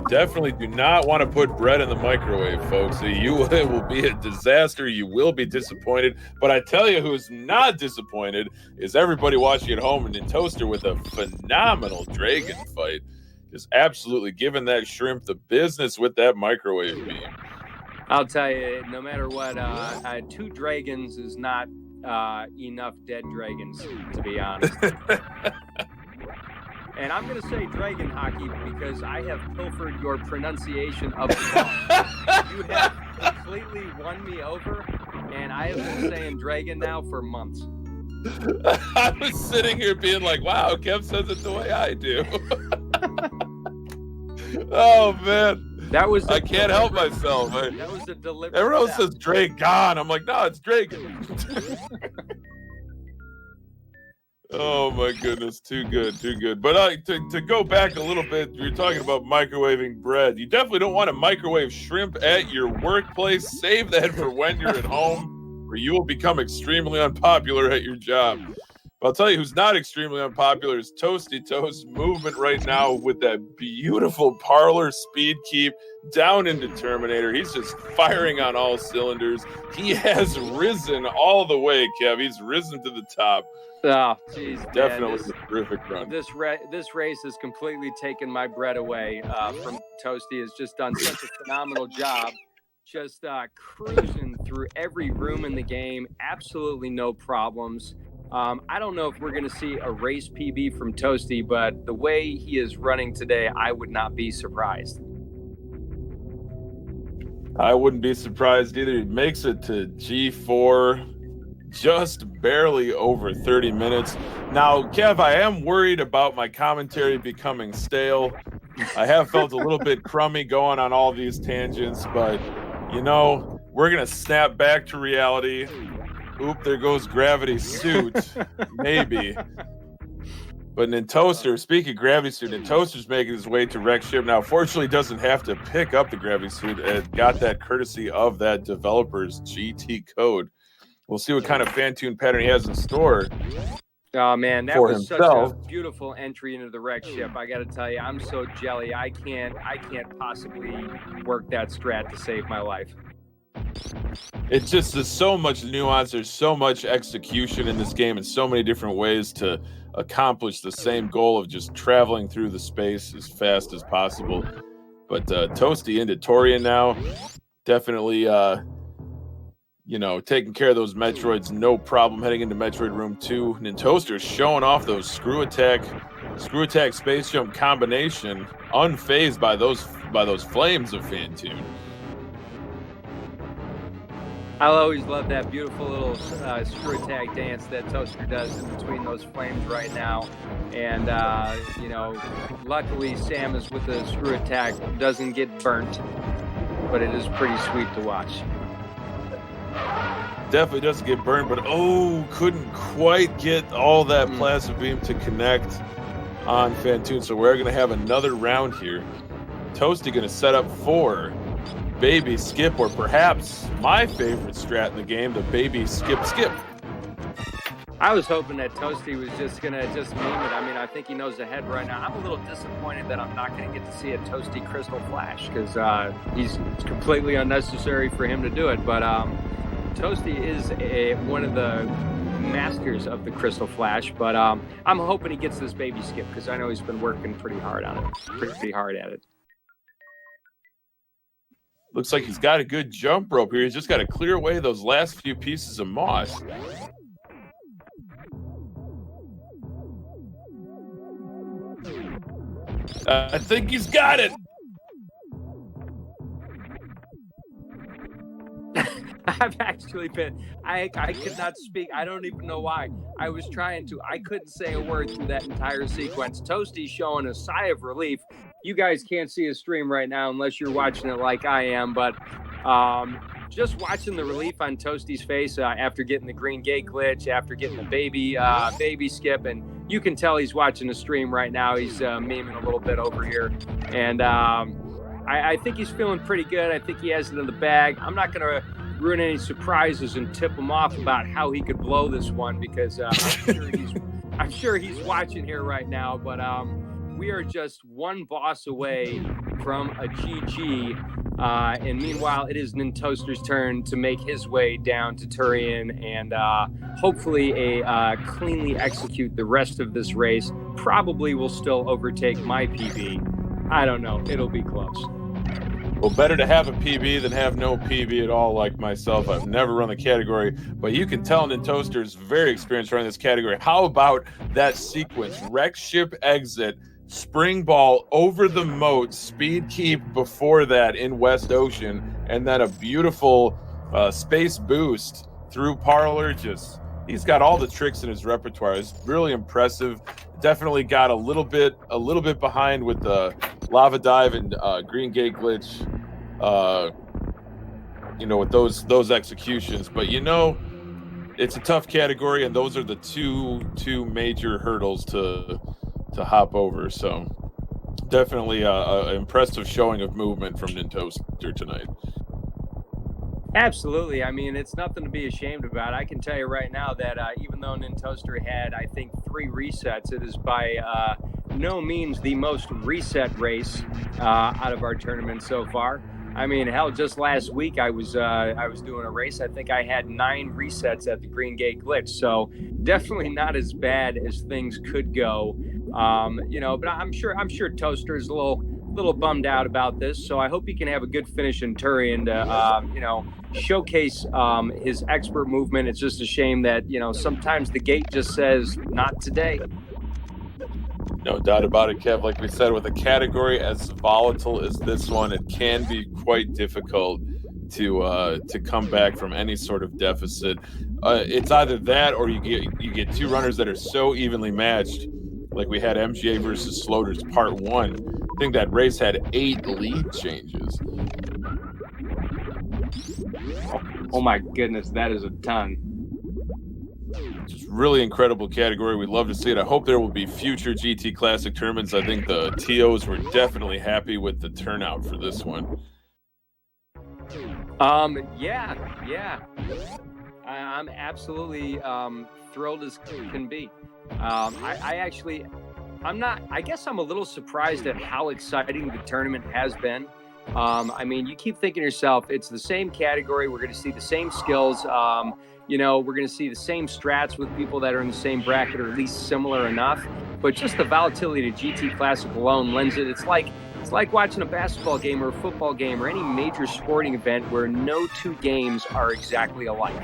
Definitely do not want to put bread in the microwave, folks. It will be a disaster. You will be disappointed. But I tell you who's not disappointed is everybody watching at home and Nintoaster with a phenomenal dragon fight. Just absolutely giving that shrimp the business with that microwave beam. I'll tell you, no matter what, 2 dragons is not enough dead dragons, to be honest. And I'm going to say dragon hockey because I have pilfered your pronunciation of it. You have completely won me over, and I have been saying dragon now for months. I was sitting here being like, wow, Kev says it the way I do. Oh, man. I can't help myself. That was a deliberate Everyone else says Dragon. I'm like, no, it's Dragon. Oh my goodness, too good. But to go back a little bit, you're talking about microwaving bread. You definitely don't want to microwave shrimp at your workplace. Save that for when you're at home, or you will become extremely unpopular at your job. But I'll tell you who's not extremely unpopular is Toasty Toast's movement right now with that beautiful parlor speed keep down into Terminator. He's just firing on all cylinders. He has risen all the way, Kev. He's risen to the top. Oh, jeez, definitely a terrific run. This race has completely taken my bread away from Toasty. Has just done such a phenomenal job, just cruising through every room in the game. Absolutely no problems. I don't know if we're going to see a race PB from Toasty, but the way he is running today, I would not be surprised. I wouldn't be surprised either. He makes it to G4. Just barely over 30 minutes. Now, Kev, I am worried about my commentary becoming stale. I have felt a little bit crummy going on all these tangents, but, we're going to snap back to reality. Oop, there goes Gravity Suit. Maybe. But Nintoaster, speaking of Gravity Suit, Nintoaster's making his way to Wreck Ship. Now, fortunately, doesn't have to pick up the Gravity Suit. It got that courtesy of that developer's GT code. We'll see what kind of Fantune pattern he has in store. Oh man, that for was himself. such a beautiful entry into the wreck ship. I got to tell you, I'm so jelly. I can't possibly work that strat to save my life. It's just there's so much nuance. There's so much execution in this game, and so many different ways to accomplish the same goal of just traveling through the space as fast as possible. But Toasty into Torian now, definitely. Taking care of those Metroids, no problem. Heading into Metroid Room 2. Nintoaster showing off those screw attack, space jump combination, unfazed by those flames of Fantune. I'll always love that beautiful little screw attack dance that Toaster does in between those flames right now. And, luckily Samus with the screw attack doesn't get burnt, but it is pretty sweet to watch. Definitely doesn't get burned, but couldn't quite get all that plasma beam to connect on Fantune. So we're going to have another round here. Toasty going to set up for baby skip, or perhaps my favorite strat in the game, the baby skip. I was hoping that Toasty was just going to meme it. I mean, I think he knows ahead right now. I'm a little disappointed that I'm not going to get to see a Toasty Crystal Flash because it's completely unnecessary for him to do it. But Toasty is one of the masters of the Crystal Flash, but I'm hoping he gets this baby skip because I know he's been working pretty hard at it. Looks like he's got a good jump rope here. He's just got to clear away those last few pieces of moss. I think he's got it. I've actually been, I could not speak. I don't even know why. I was trying to. I couldn't say a word through that entire sequence. Toasty's showing a sigh of relief. You guys can't see his stream right now unless you're watching it like I am, but just watching the relief on Toasty's face after getting the green gate glitch, after getting the baby skip, and you can tell he's watching the stream right now. He's memeing a little bit over here, and I think he's feeling pretty good. I think he has it in the bag. I'm not going to ruin any surprises and tip him off about how he could blow this one because I'm sure he's watching here right now, but we are just one boss away from a GG, and meanwhile it is Nintoaster's turn to make his way down to Turian and hopefully cleanly execute the rest of this race. Probably will still overtake my PB. I don't know, it'll be close. Well, better to have a PB than have no PB at all like myself. I've never run the category, but you can tell Nintoaster is very experienced running this category. How about that sequence? Wreck ship exit, spring ball over the moat, speed keep before that in West Ocean, and then a beautiful space boost through Parlor. He's got all the tricks in his repertoire. It's really impressive. Definitely got a little bit behind with the lava dive and green gate glitch, with those executions. But it's a tough category, and those are the two major hurdles to hop over. So definitely a impressive showing of movement from Nintoaster tonight. Absolutely. I mean, it's nothing to be ashamed about. I can tell you right now that even though Nintoaster had, I think, 3 resets, it is by no means the most reset race out of our tournament so far. I mean, hell, just last week I was doing a race. I think I had 9 resets at the Green Gate Glitch. So definitely not as bad as things could go. But I'm sure Toaster is a little bummed out about this. So I hope he can have a good finish in Turian to showcase his expert movement. It's just a shame that sometimes the gate just says not today. No doubt about it, Kev. Like we said, with a category as volatile as this one, it can be quite difficult to come back from any sort of deficit. It's either that or you get 2 runners that are so evenly matched, like we had MGA versus Sloters Part 1. I think that race had 8 lead changes. Oh my goodness, that is a ton. Just really incredible category. We'd love to see it. I hope there will be future GT Classic tournaments. I think the TOs were definitely happy with the turnout for this one. Yeah. I'm absolutely thrilled as can be. I guess I'm a little surprised at how exciting the tournament has been. I mean, you keep thinking to yourself, it's the same category. We're going to see the same skills. We're going to see the same strats with people that are in the same bracket or at least similar enough. But just the volatility to GT Classic alone lends it. It's like watching a basketball game or a football game or any major sporting event where no two games are exactly alike.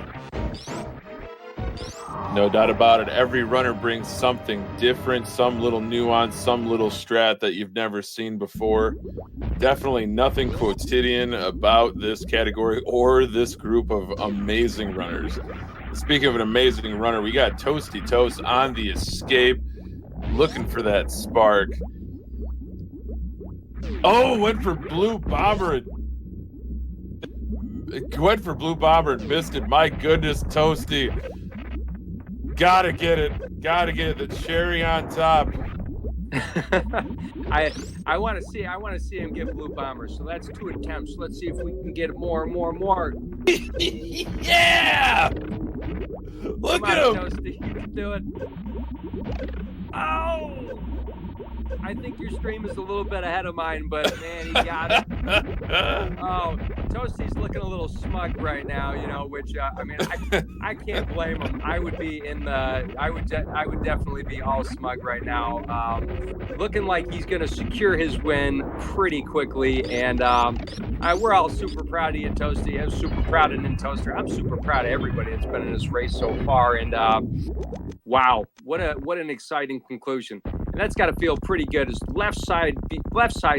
No doubt about it. Every runner brings something different, some little nuance, some little strat that you've never seen before. Definitely nothing quotidian about this category or this group of amazing runners. Speaking of an amazing runner, we got Toasty Toast on the escape, looking for that spark. Oh, went for Blue Bomber. Went for Blue Bomber and missed it. My goodness, Toasty. Gotta get it. The cherry on top. I want to see him get Blue Bomber. So that's 2 attempts. Let's see if we can get more. Yeah! Look at him. Toasty. You can do it. Oh! I think your stream is a little bit ahead of mine, but man, he got it. Oh, Toasty's looking a little smug right now, which I can't blame him. I would definitely be all smug right now. Looking like he's going to secure his win pretty quickly, and we're all super proud of you, Toasty. I'm super proud of Nintoaster. I'm super proud of everybody that's been in this race so far, and wow, what an exciting conclusion. And that's got to feel pretty good. As left side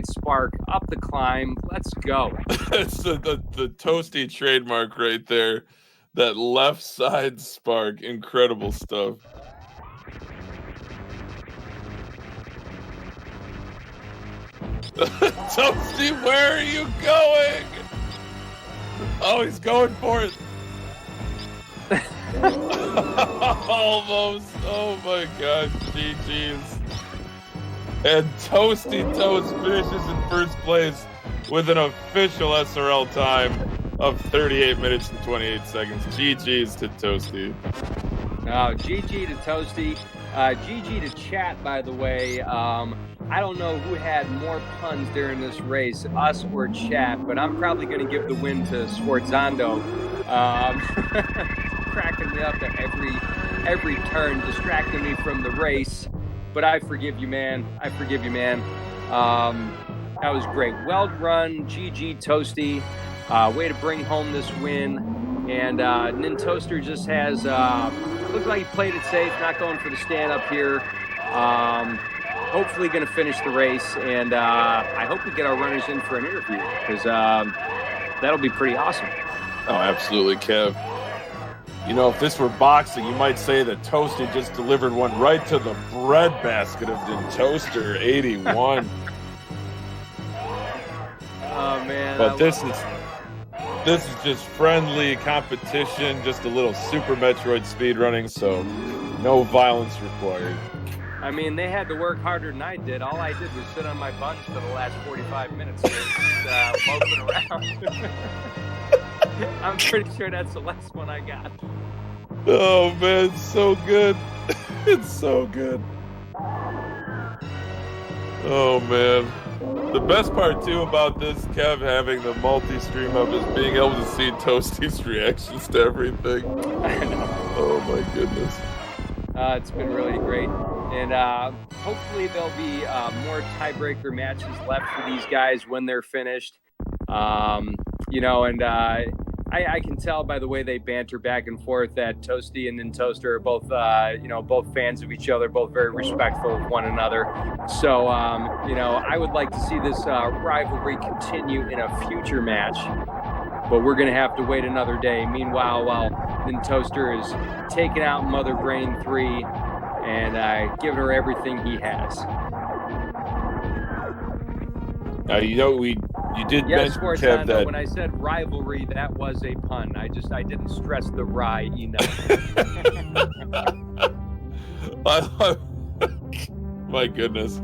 spark up the climb. Let's go. It's the Toasty trademark right there. That left side spark. Incredible stuff. Toasty, where are you going? Oh, he's going for it. Almost. Oh my gosh. GG's. And Toasty Toast finishes in first place with an official SRL time of 38 minutes and 28 seconds. GG's to Toasty. Oh, GG to Toasty. GG to chat, by the way. I don't know who had more puns during this race, us or chat, but I'm probably going to give the win to Sforzando. Cracking me up at every turn, distracting me from the race. But I forgive you, man. That was great. Well run, GG Toasty. Way to bring home this win. And Nintoaster just has, looks like he played it safe, not going for the stand-up here. Hopefully going to finish the race. And I hope we get our runners in for an interview, because that'll be pretty awesome. Oh, absolutely, Kev. If this were boxing, you might say that Toasty just delivered one right to the bread basket of Nintoaster 81. Oh man! But this is just friendly competition, just a little Super Metroid speedrunning, so no violence required. I mean, they had to work harder than I did. All I did was sit on my buns for the last 45 minutes, just moping around. I'm pretty sure that's the last one I got. Oh man, it's so good. It's so good. Oh man. The best part too about this, Kev, having the multi-stream up is being able to see Toasty's reactions to everything. I know. Oh my goodness. It's been really great. And hopefully there'll be more tiebreaker matches left for these guys when they're finished. I can tell by the way they banter back and forth that Toasty and Nintoaster are both, both fans of each other, both very respectful of one another. So, I would like to see this rivalry continue in a future match, but we're going to have to wait another day. Meanwhile, while Nintoaster is taking out Mother Brain 3 and giving her everything he has. You did mention, Kev, that when I said rivalry, that was a pun. I didn't stress the rye enough. My goodness.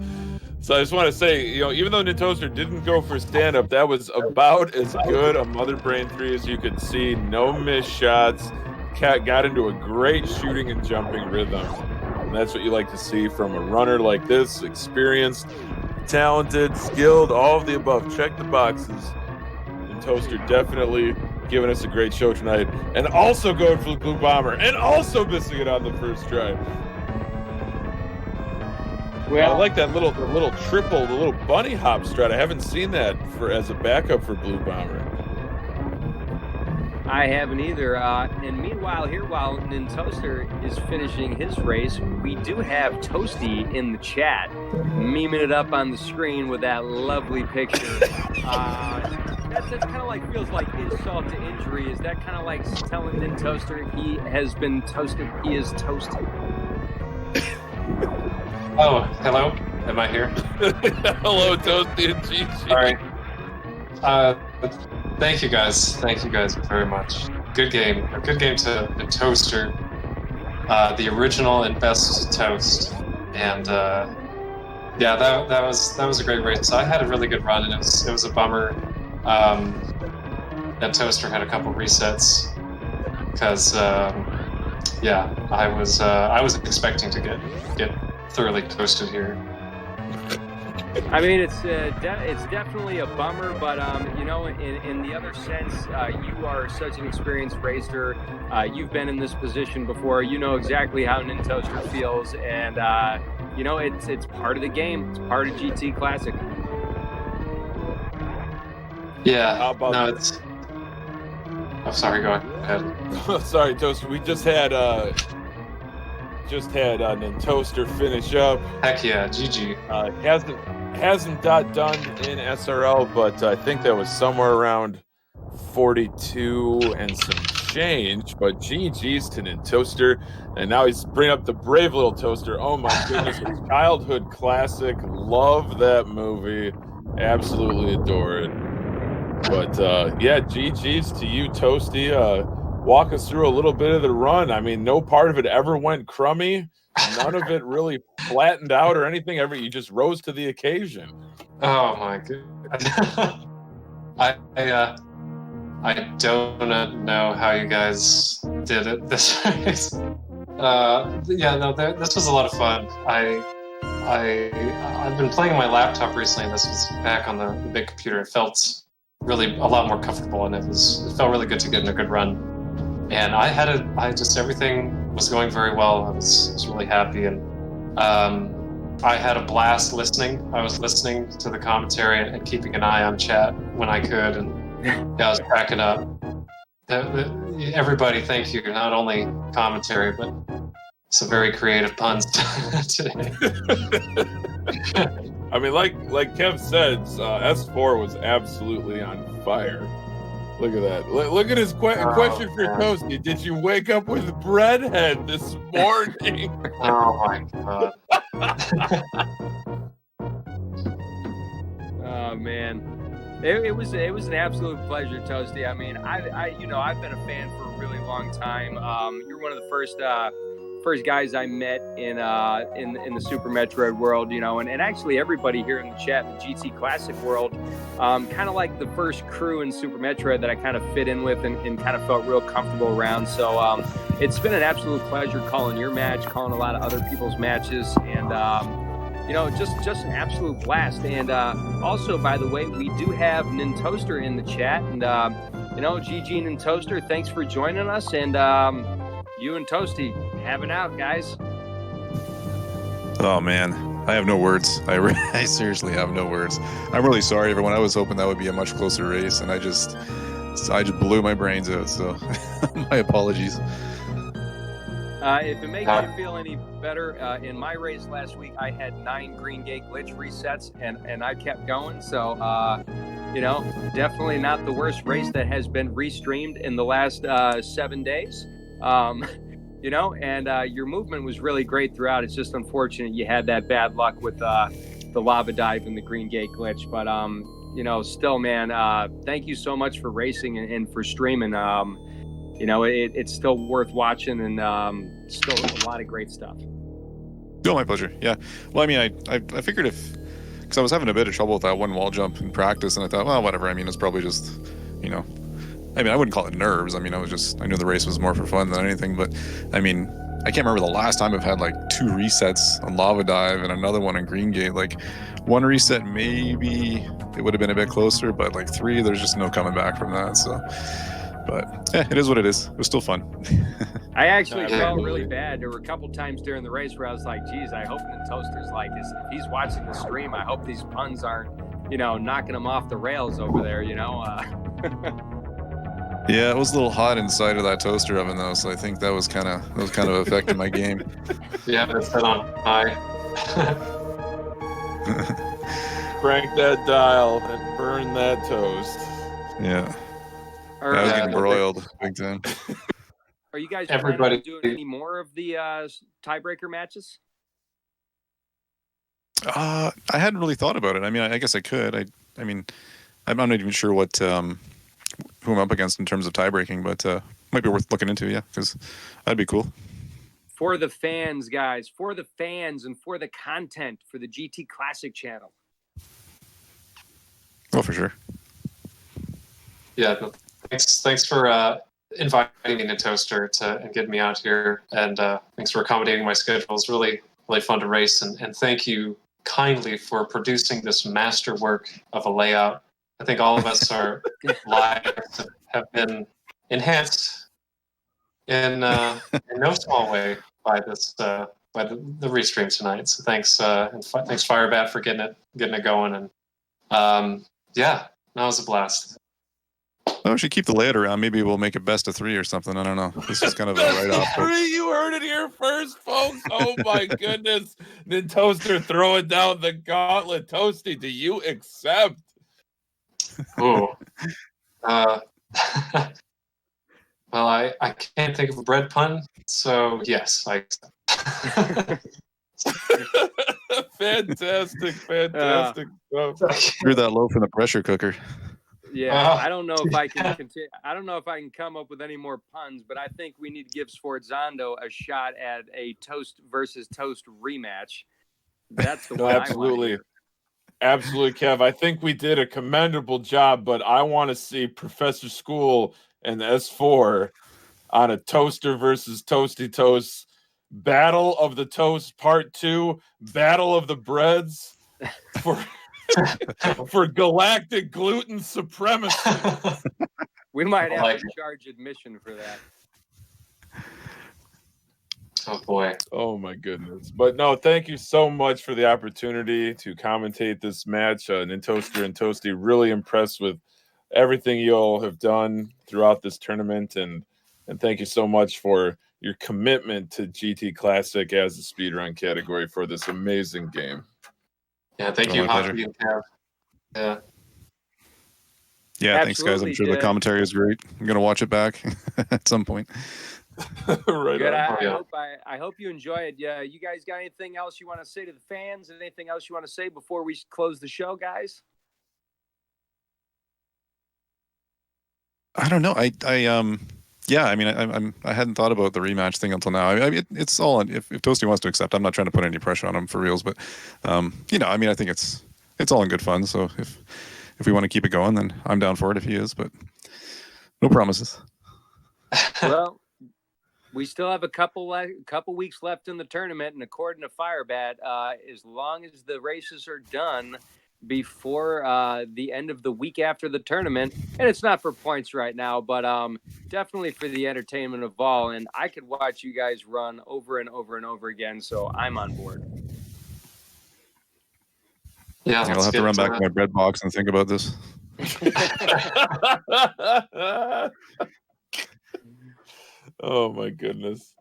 So I just want to say, even though Nintoaster didn't go for stand-up, that was about as good a Mother Brain 3 as you could see. No missed shots. got into a great shooting and jumping rhythm. And that's what you like to see from a runner like this, experienced, talented, skilled, all of the above. Check the boxes. And Toaster definitely giving us a great show tonight. And also going for the Blue Bomber. And also missing it on the first try. Well, I like that little triple, the little bunny hop strat. I haven't seen that as a backup for Blue Bomber. I haven't either. And meanwhile, here while Nintoaster is finishing his race, we do have Toasty in the chat, memeing it up on the screen with that lovely picture. That's kind of like feels like insult to injury. Is that kind of like telling Nintoaster he has been toasted? He is toasted. Oh, hello. Am I here? Hello, Toasty and GG. All right. Thank you guys. Thank you guys very much. Good game. A good game to Toaster. The original and best toast. And yeah, that was a great race. I had a really good run, and it was a bummer that Toaster had a couple resets because yeah, I was expecting to get thoroughly toasted here. I mean, it's definitely a bummer, but you know, in the other sense, you are such an experienced racer. You've been in this position before. You know exactly how Nintoaster feels, and you know, it's part of the game. It's part of GT Classic. Yeah. How about no, it's. Oh, sorry. Go ahead. Sorry, Toaster. We just had Nintoaster finish up. Heck yeah, GG. Hasn't got done in SRL, but I think that was somewhere around 42 and some change. But GG's to Nintoaster, and now he's bringing up the brave little Toaster. Oh my goodness, a childhood classic. Love that movie. Absolutely adore it. But yeah, GG's to you, Toasty. Walk us through a little bit of the run. I mean, no part of it ever went crummy. None of it really flattened out or anything. You just rose to the occasion. Oh my god. I don't know how you guys did it this race. Yeah, no, this was a lot of fun. I've been playing on my laptop recently, and this was back on the big computer. It felt really a lot more comfortable, and it felt really good to get in a good run. And everything was going very well. I was really happy, and I had a blast listening. I was listening to the commentary and keeping an eye on chat when I could, and yeah, I was cracking up. Everybody, thank you. Not only commentary, but some very creative puns today. I mean, like Kev said, S4 was absolutely on fire. Look at that. Look at his question for Toasty. Did you wake up with breadhead this morning? Oh my god. Oh man, it was an absolute pleasure, Toasty. I mean, I've been a fan for a really long time. You're one of the first guys I met in the Super Metroid world, you know, and actually everybody here in the chat, the GT Classic world, kind of like the first crew in Super Metroid that I kind of fit in with and kind of felt real comfortable around. So it's been an absolute pleasure calling your match, calling a lot of other people's matches, and you know, just an absolute blast. And also, by the way, we do have Nintoaster in the chat, and you know, GG Nintoaster, thanks for joining us, and you and Toasty, having out, guys. Oh man, I have no words. I seriously have no words. I'm really sorry, everyone. I was hoping that would be a much closer race, and I just blew my brains out. So, my apologies. If it makes you feel any better, in my race last week, I had 9 Green Gate glitch resets, and I kept going. So, you know, definitely not the worst race that has been restreamed in the last 7 days. You know, and your movement was really great throughout. It's just unfortunate you had that bad luck with the lava dive and the Green Gate glitch. But, you know, still, man, thank you so much for racing and for streaming. You know, it's still worth watching, and still a lot of great stuff. Oh, my pleasure. Yeah. Well, I mean, I figured because I was having a bit of trouble with that one wall jump in practice, and I thought, well, whatever. I mean, it's probably just, you know, I mean, I wouldn't call it nerves. I mean, I knew the race was more for fun than anything. But I mean, I can't remember the last time I've had like 2 resets on Lava Dive and another one on Green Gate. Like one reset, maybe it would have been a bit closer, but like 3, there's just no coming back from that. So, but yeah, it is what it is. It was still fun. I actually felt Absolutely. really bad. There were a couple times during the race where I was like, geez, I hope Nintoaster's like this. If he's watching the stream, I hope these puns aren't, knocking him off the rails over there, Yeah, it was a little hot inside of that toaster oven though, so I think that was kind of affecting my game. Yeah, it's set on high. Crank that dial and burn that toast. Yeah, Are, I was Yeah, getting broiled big time. are you guys Everybody- planning on doing any more of the tiebreaker matches? I hadn't really thought about it. I mean, I guess I could. I mean, I'm not even sure what who I'm up against in terms of tie breaking, but might be worth looking into. Yeah, because that'd be cool. For the fans, guys, for the fans and for the content for the GT Classic channel. Oh, for sure. Yeah, thanks for inviting me to Toaster and getting me out here, and thanks for accommodating my schedule. It's really fun to race, and thank you kindly for producing this masterwork of a layout. I think all of us our lives have been enhanced in no small way by this by the restream tonight. So thanks thanks Firebat for getting it going, and yeah, that was a blast. Oh, we should keep the layout around. Maybe we'll make it best of 3 or something. I don't know. This is kind of a write-off. But... Three, you heard it here first, folks. Oh my goodness. Nintoaster throwing down the gauntlet. Toasty, do you accept? Oh. Well, I can't think of a bread pun, so yes, I accept. Fantastic stuff. Threw that loaf in the pressure cooker. Yeah, I don't know if I can continue. I don't know if I can come up with any more puns, but I think we need to give Sforzando a shot at a Toast versus Toast rematch. That's the one I want to Absolutely. hear. Absolutely, Kev. I think we did a commendable job, but I want to see Professor School and S4 on a Toaster versus Toasty Toast Battle of the Toast Part 2, Battle of the Breads for galactic gluten supremacy. We might have like to charge admission for that. Oh boy. Oh my goodness. But no, thank you so much for the opportunity to commentate this match. Nintoaster and Toasty, really impressed with everything you all have done throughout this tournament, and thank you so much for your commitment to GT Classic as a speedrun category for this amazing game. Yeah, thank you, Hockey and Kev. Yeah. Yeah, thanks, guys. I'm Absolutely, sure the Jed. commentary is great. I'm going to watch it back at some point. Right Good. on. I hope you enjoy it. Yeah, you guys got anything else you want to say to the fans? Anything else you want to say before we close the show, guys? I don't know. Yeah, I mean, I hadn't thought about the rematch thing until now. I mean, it's all if Toasty wants to accept. I'm not trying to put any pressure on him for reals, but I mean, I think it's all in good fun. So if we want to keep it going, then I'm down for it if he is, but no promises. Well, we still have a couple weeks left in the tournament, and according to Firebat, as long as the races are done before the end of the week after the tournament, and it's not for points right now, but definitely for the entertainment of all, and I could watch you guys run over and over and over again, so I'm on board. Yeah, I'll have to run back to my bread box and think about this. Oh my goodness.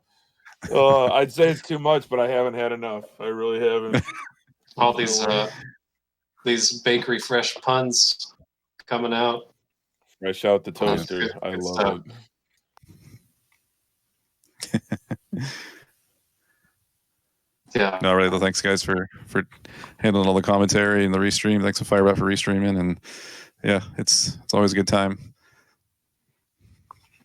I'd say it's too much, but I haven't had enough. I really haven't. all these bakery fresh puns coming out. Fresh out the toaster. Good I love stuff. it. Yeah. No, really. Thanks, guys, for handling all the commentary and the restream. Thanks to Firebat for restreaming, and yeah, it's always a good time.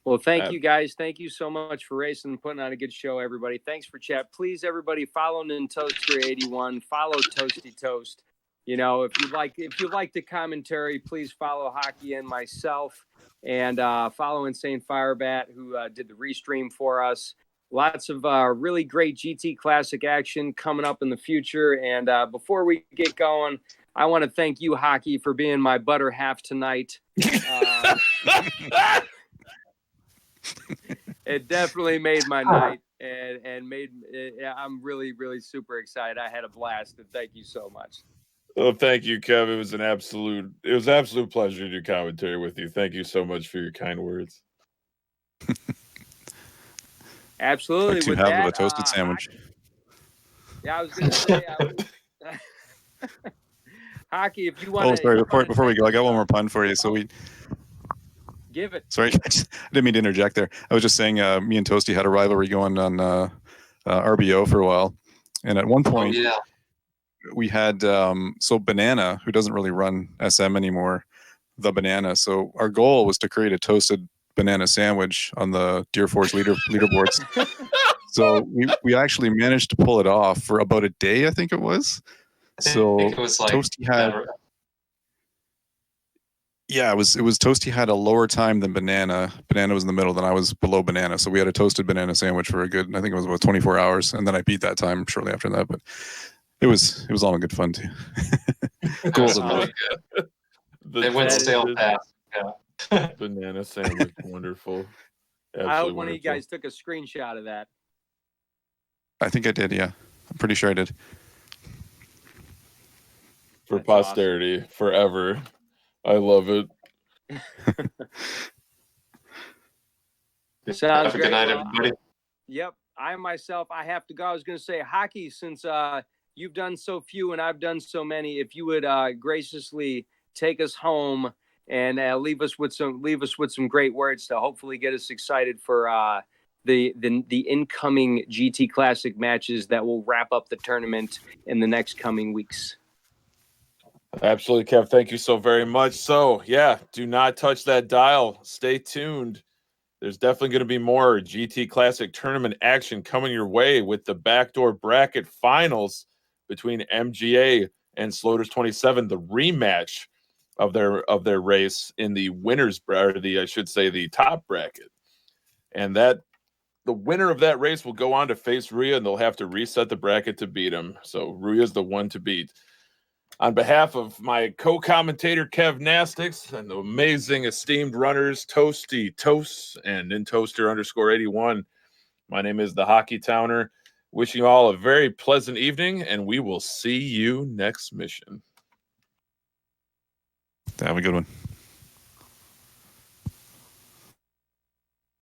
Well, thank you guys. Thank you so much for racing and putting on a good show, everybody. Thanks for chat. Please, everybody, follow Nintoaster81. Follow Toasty Toast. you know, if you like the commentary, please follow Hockey and myself, and follow Insane Firebat, who did the restream for us. Lots of really great GT Classic action coming up in the future. And before we get going, I want to thank you, Hockey, for being my butter half tonight. It definitely made my night, and made it, I'm really, really super excited. I had a blast, and thank you so much. Oh, thank you, Kev. It was an absolute pleasure to do commentary with you. Thank you so much for your kind words. Absolutely. Like 2 With halves that, of a toasted sandwich. I was going to say, Hockey, if you want to. Oh, sorry. Before we go, I got one more pun for you. So we give it. Sorry, I didn't mean to interject there. I was just saying, me and Toasty had a rivalry going on RBO for a while, and at one point, we had so Banana, who doesn't really run SM anymore, the Banana. So our goal was to create a toasted banana sandwich on the Deer Force leaderboards. So we actually managed to pull it off for about a day, I think it was. So it was like Toasty had. Yeah, it was Toasty had a lower time than Banana. Banana was in the middle, then I was below Banana. So we had a toasted banana sandwich for a good, I think it was about 24 hours, and then I beat that time shortly after that. But it was all in good fun too. Goals are really good. They went stale fast. Yeah. Banana sandwich, wonderful. Absolutely I hope one wonderful. of you guys took a screenshot of that. I think I did. Yeah, I'm pretty sure I did. For That's posterity, forever. I love it. Sounds Have a great. good night, Well, everybody. Yep. I myself, I have to go. I was going to say, Hockey, since you've done so few and I've done so many, if you would graciously take us home and leave us with some great words to hopefully get us excited for the incoming GT Classic matches that will wrap up the tournament in the next coming weeks. Absolutely, Kev. Thank you so very much. So, yeah, do not touch that dial. Stay tuned. There's definitely going to be more GT Classic tournament action coming your way with the backdoor bracket finals between MGA and Sloters 27, the rematch of their race in the winners bracket, the top bracket. And that the winner of that race will go on to face Ruya, and they'll have to reset the bracket to beat him. So Ruya's the one to beat. On behalf of my co-commentator, Kev Nastix, and the amazing esteemed runners, Toasty, Toast, and Nintoaster _81, my name is the Hockey Towner. Wishing you all a very pleasant evening, and we will see you next mission. Have a good one.